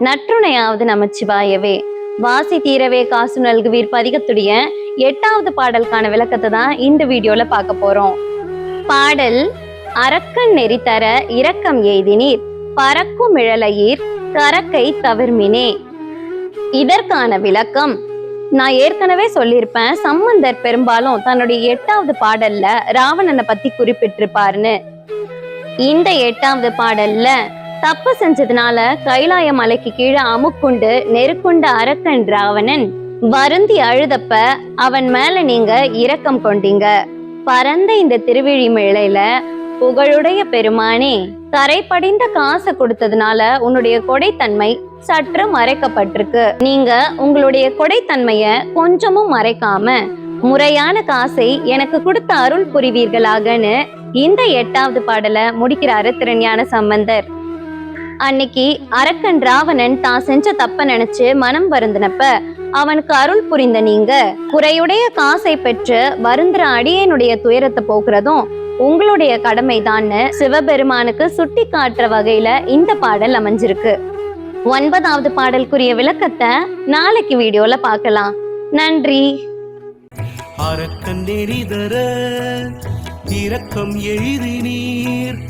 நற்றுணையாவது நமச்சிவாயவே. வாசி தீரவே காசு நல்குவீர் பதிகத்துடைய 8வது பாடலுக்கான விளக்கத்தை தான் இந்த வீடியோல பார்க்க போறோம். பாடல்: அரக்கன் நெறி தர இரக்கம் எய்தினீர், பறக்கும் இழலையீர் கரக்கை தவிர்மினே. இதற்கான விளக்கம் நான் ஏற்கனவே சொல்லியிருப்பேன். சம்பந்தர் பெரும்பாலும் தன்னுடைய 8வது பாடல்ல ராவணனை பத்தி குறிப்பிட்டிருப்பாருன்னு. இந்த 8வது பாடல்ல தப்பு செஞ்சதுனால கைலாய மலைக்கு கீழே அமுக்குண்டு நெருக்குண்ட அரக்கன் ராவணன் வருந்தி அழுதப்ப அவன் மேல நீங்க இரக்கம் கொண்டீங்க. பரந்த இந்த திருவிழி மேளையில புகழுடைய பெருமானே, கரை படிந்த காசை கொடுத்ததுனால உன்னுடைய கொடைத்தன்மை சற்று மறைக்கப்பட்டிருக்கு. நீங்க உங்களுடைய கொடைத்தன்மைய கொஞ்சமும் மறைக்காம முறையான காசை எனக்கு கொடுத்த அருள் புரிவீர்களாகன்னு இந்த 8வது பாடலை முடிக்கிறாரு திருஞான சம்பந்தர். அன்னைக்கு அரக்கன் ராவணன் தான் செஞ்ச தப்ப நினைச்சு மனம் வருந்தினப்ப அவனுக்கு அருள் புரிந்த நீங்க குறையுடைய காசை பெற்று வருந்துற அடியனுடைய துயரத்தை போக்குறதும் உங்களுடைய கடமைதான்னு சிவபெருமானுக்கு சுட்டி காட்டுற வகையில இந்த பாடல் அமைஞ்சிருக்கு. 9வது பாடலுக்குரிய விளக்கத்தை நாளைக்கு வீடியோல பார்க்கலாம். நன்றி. அரக்கன் நெறி தர இரக்கம் எய்தினீர்,